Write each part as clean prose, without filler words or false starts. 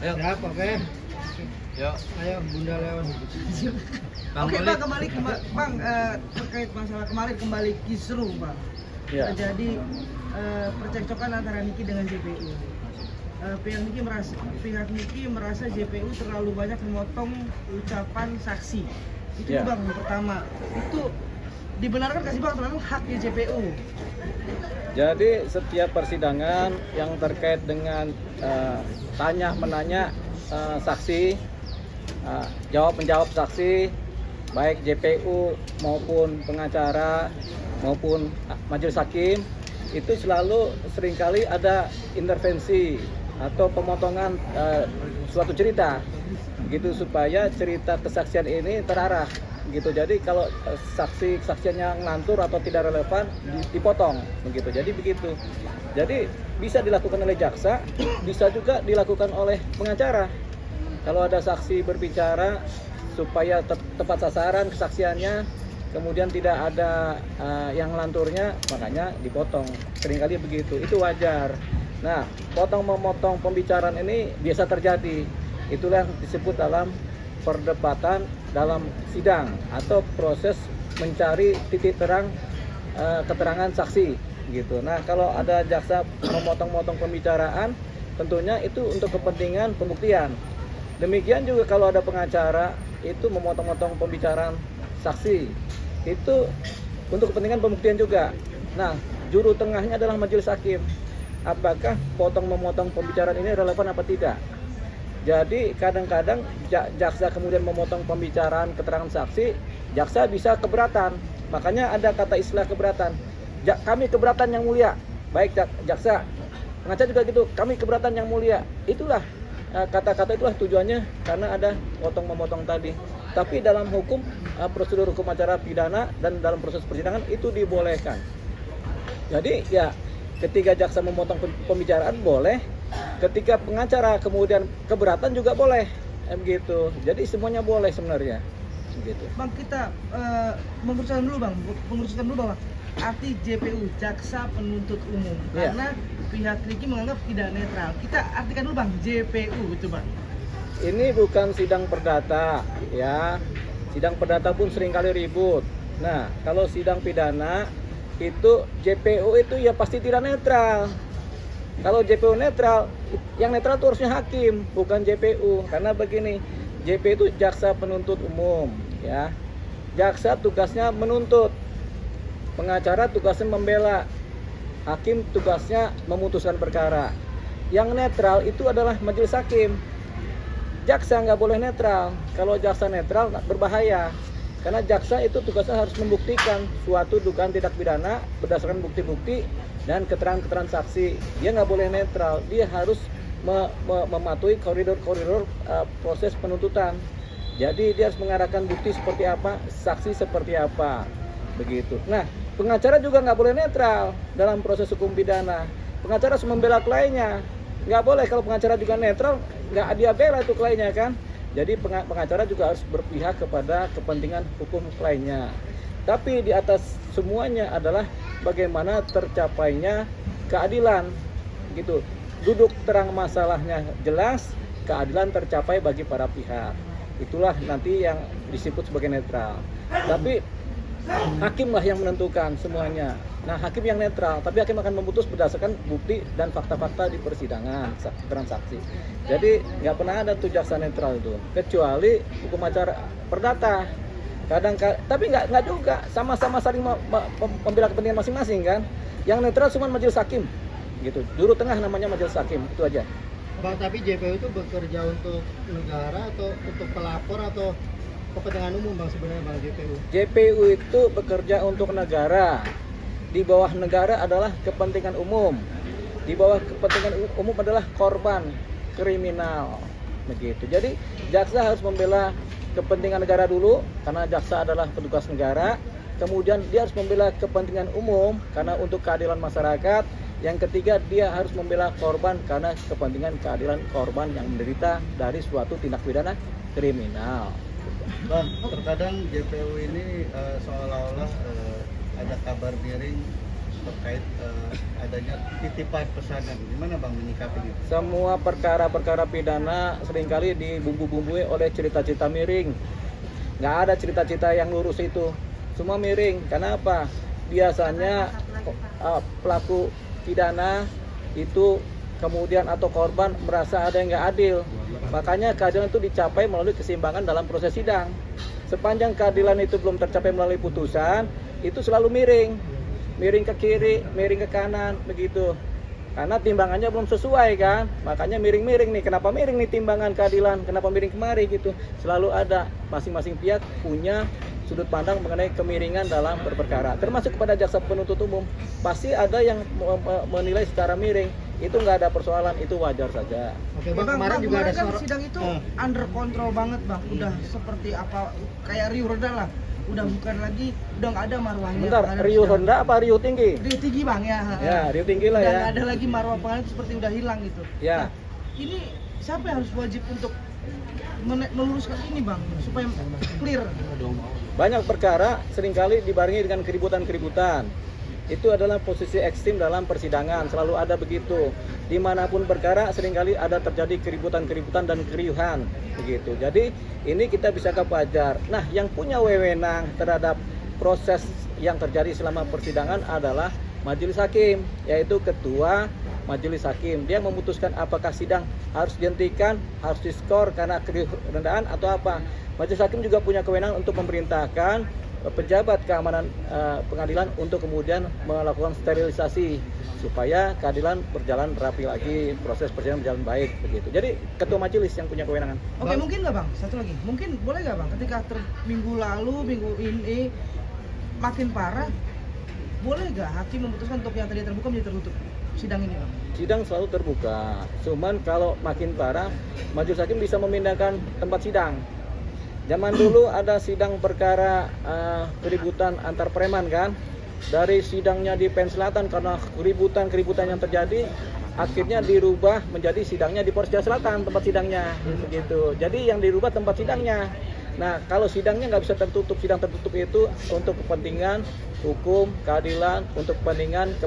Ayo. Siapa, Ben? Yuk. Ayo, Bunda Leon. Oke, Bang, Bang, terkait masalah kemarin kembali kisruh, Bang. Ya. Terjadi percekcokan antara Niki dengan JPU. Pihak Niki merasa JPU terlalu banyak memotong ucapan saksi. Itu Ya. Bang, yang pertama. Itu dibenarkan kasih Bang, terlalu haknya JPU. Jadi setiap persidangan yang terkait dengan tanya menanya saksi, jawab menjawab saksi, baik JPU maupun pengacara maupun majelis hakim, itu selalu seringkali ada intervensi atau pemotongan suatu cerita, gitu supaya cerita kesaksian ini terarah. Gitu. Jadi kalau saksiannya ngelantur atau tidak relevan dipotong begitu. Jadi begitu. Jadi bisa dilakukan oleh jaksa, bisa juga dilakukan oleh pengacara. Kalau ada saksi berbicara supaya tepat sasaran kesaksiannya, kemudian tidak ada yang ngelanturnya, makanya dipotong. Seringkali begitu. Itu wajar. Nah, potong-memotong pembicaraan ini biasa terjadi. Itulah yang disebut dalam perdebatan dalam sidang atau proses mencari titik terang keterangan saksi gitu. Nah, kalau ada jaksa memotong-motong pembicaraan, tentunya itu untuk kepentingan pembuktian. Demikian juga kalau ada pengacara itu memotong-motong pembicaraan saksi, itu untuk kepentingan pembuktian juga. Nah, juru tengahnya adalah majelis hakim. Apakah potong-memotong pembicaraan ini relevan apa tidak? Jadi kadang-kadang jaksa kemudian memotong pembicaraan keterangan saksi, jaksa bisa keberatan. Makanya ada kata istilah keberatan. Kami keberatan yang mulia. Baik jaksa, pengacara juga gitu. Kami keberatan yang mulia. Itulah kata-kata itulah tujuannya karena ada potong-memotong tadi. Tapi dalam hukum prosedur hukum acara pidana dan dalam proses persidangan itu dibolehkan. Jadi ya ketika jaksa memotong pembicaraan boleh. Ketika pengacara kemudian keberatan juga boleh, begitu. Jadi semuanya boleh sebenarnya, gitu. Bang, kita mengurusan dulu Bang. Arti JPU, jaksa penuntut umum, Ya. karena pihak Niki menganggap tidak netral. Kita artikan dulu Bang, JPU itu Bang. Ini bukan sidang perdata, ya. Sidang perdata pun seringkali ribut. Nah, kalau sidang pidana itu JPU itu ya pasti tidak netral. Kalau JPU netral, yang netral itu harusnya hakim, bukan JPU. Karena begini, JPU itu jaksa penuntut umum, ya. Jaksa tugasnya menuntut, pengacara tugasnya membela, hakim tugasnya memutuskan perkara. Yang netral itu adalah majelis hakim. Jaksa nggak boleh netral. Kalau jaksa netral berbahaya. Karena jaksa itu tugasnya harus membuktikan suatu dugaan tindak pidana berdasarkan bukti-bukti dan keterangan-keterangan saksi. Dia nggak boleh netral, dia harus mematuhi koridor-koridor proses penuntutan. Jadi dia harus mengarahkan bukti seperti apa, saksi seperti apa, begitu. Nah, pengacara juga nggak boleh netral dalam proses hukum pidana. Pengacara harus membela kliennya. Nggak boleh kalau pengacara juga netral, nggak dia bela itu kliennya kan. Jadi pengacara juga harus berpihak kepada kepentingan hukum kliennya. Tapi di atas semuanya adalah bagaimana tercapainya keadilan, gitu. Duduk terang masalahnya jelas, keadilan tercapai bagi para pihak. Itulah nanti yang disebut sebagai netral. Tapi hakimlah yang menentukan semuanya. Nah, hakim yang netral, tapi hakim akan memutus berdasarkan bukti dan fakta-fakta di persidangan, transaksi. Jadi nggak pernah ada tuh jaksa netral itu, kecuali hukum acara perdata. Tapi nggak juga, sama-sama saling membela kepentingan masing-masing kan. Yang netral cuma majelis hakim, gitu. Juru tengah namanya majelis hakim, itu aja. Bang, tapi JPU itu bekerja untuk negara atau untuk pelapor atau kepentingan umum Bang sebenarnya Bang JPU? JPU itu bekerja untuk negara. Di bawah negara adalah kepentingan umum. Di bawah kepentingan umum adalah korban kriminal, begitu. Jadi jaksa harus membela kepentingan negara dulu karena jaksa adalah petugas negara. Kemudian dia harus membela kepentingan umum karena untuk keadilan masyarakat. Yang ketiga, dia harus membela korban karena kepentingan keadilan korban yang menderita dari suatu tindak pidana kriminal. Bang, terkadang JPU ini seolah-olah ada kabar miring terkait adanya titipan pesanan. Gimana Bang menyikapi itu? Semua perkara-perkara pidana seringkali dibumbu-bumbui oleh cerita-cerita miring. Nggak ada cerita-cerita yang lurus itu. Semua miring. Karena apa? Biasanya pelaku pidana itu kemudian atau korban merasa ada yang nggak adil. Makanya keadilan itu dicapai melalui keseimbangan dalam proses sidang. Sepanjang keadilan itu belum tercapai melalui putusan, itu selalu miring. Miring ke kiri, miring ke kanan, begitu. Karena timbangannya belum sesuai kan, makanya miring-miring nih. Kenapa miring nih timbangan keadilan? Kenapa miring kemari gitu? Selalu ada, masing-masing pihak punya sudut pandang mengenai kemiringan dalam berperkara. Termasuk kepada jaksa penuntut umum, pasti ada yang menilai secara miring. Itu nggak ada persoalan, itu wajar saja. Oke Bang, kemarin juga ada kan sidang itu under control banget Bang. Udah seperti apa, kayak Rio Reda lah. Udah bukan lagi, udah nggak ada marwahnya. Bentar, Rio rendah apa Rio tinggi? Rio tinggi Bang ya. Ya, Rio tinggi lah udah ya. nggak ada lagi marwah pengadilan, seperti udah hilang gitu. Ya. Nah, ini siapa yang harus wajib untuk meluruskan ini Bang, supaya clear? Banyak perkara seringkali dibarengi dengan keributan-keributan. Itu adalah posisi ekstrim dalam persidangan, selalu ada begitu. Dimanapun perkara seringkali ada terjadi keributan-keributan dan keriuhan begitu. Jadi ini kita bisa wajar. Nah, yang punya wewenang terhadap proses yang terjadi selama persidangan adalah majelis hakim, yaitu ketua majelis hakim. Dia memutuskan apakah sidang harus dihentikan, harus diskor karena keriuhan atau apa. Majelis hakim juga punya kewenangan untuk memerintahkan pejabat keamanan pengadilan untuk kemudian melakukan sterilisasi supaya keadilan berjalan rapi lagi, proses persidangan berjalan baik begitu. Jadi ketua majelis yang punya kewenangan. Oke, mungkin nggak Bang? Satu lagi, mungkin boleh nggak Bang? Ketika minggu lalu, minggu ini makin parah, boleh nggak hakim memutuskan untuk yang tadi terbuka menjadi tertutup sidang ini Bang? Sidang selalu terbuka. Cuman kalau makin parah, majelis hakim bisa memindahkan tempat sidang. Zaman dulu ada sidang perkara keributan antar preman kan. Dari sidangnya di PN Selatan karena keributan yang terjadi, akhirnya dirubah menjadi sidangnya di Polres Jakarta Selatan tempat sidangnya begitu. Jadi yang dirubah tempat sidangnya. Nah, kalau sidangnya nggak bisa tertutup, sidang tertutup itu untuk kepentingan hukum, keadilan, untuk kepentingan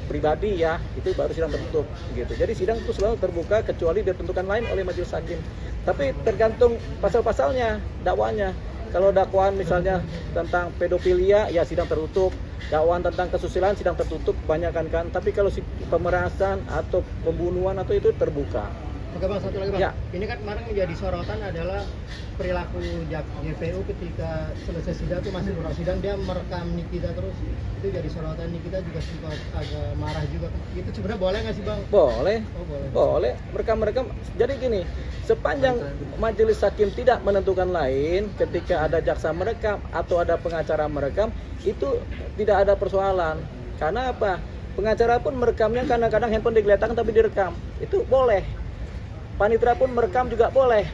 pribadi ya, itu baru sidang tertutup gitu. Jadi sidang itu selalu terbuka kecuali ditentukan lain oleh majelis hakim. Tapi tergantung pasal-pasalnya, dakwanya. Kalau dakwaan misalnya tentang pedofilia, ya sidang tertutup. Dakwaan tentang kesusilaan sidang tertutup kebanyakan kan. Tapi kalau pemerasan atau pembunuhan atau itu terbuka. Oke Bang, satu lagi Bang. Ya. Ini kan kemarin menjadi sorotan adalah perilaku JPU ketika selesai sidang itu masih kurang sidang, dia merekam Nikita terus. Itu jadi sorotan. Nikita juga sempat agak marah juga. Itu sebenarnya boleh nggak sih Bang? Boleh. Oh, boleh. Boleh. Merekam. Jadi gini, sepanjang majelis hakim tidak menentukan lain, ketika ada jaksa merekam atau ada pengacara merekam, itu tidak ada persoalan. Karena apa? Pengacara pun merekamnya kadang-kadang handphone digeletakkan tapi direkam. Itu boleh. Panitera pun merekam juga boleh,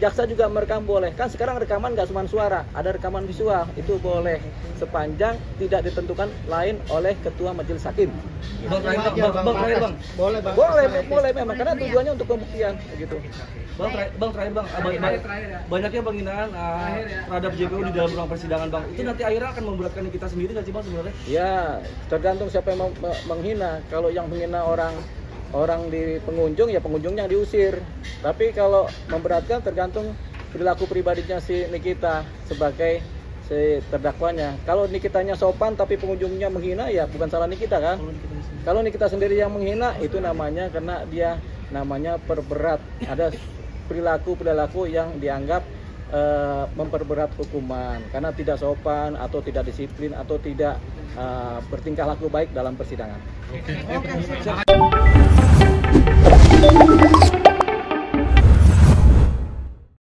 jaksa juga merekam boleh. Kan sekarang rekaman nggak cuma suara, ada rekaman visual, itu boleh sepanjang tidak ditentukan lain oleh ketua majelis hakim. Bang, terakhir Bang. Boleh Bang. Boleh memang karena tujuannya untuk pembuktian begitu. Bang terakhir Bang, banyaknya penghinaan terhadap JPU di dalam ruang persidangan Bang. Itu nanti akhirnya akan memberatkan kita sendiri nggak sih Bang sebenarnya? Ya, tergantung siapa yang menghina. Kalau yang menghina orang di pengunjung, ya pengunjungnya yang diusir. Tapi kalau memberatkan tergantung perilaku pribadinya si Nikita sebagai si terdakwanya. Kalau Nikitanya sopan tapi pengunjungnya menghina, ya bukan salah Nikita kan. Kalau Nikita sendiri yang menghina, itu namanya karena dia namanya perberat. Ada perilaku yang dianggap memperberat hukuman karena tidak sopan atau tidak disiplin atau tidak bertingkah laku baik dalam persidangan. Oke.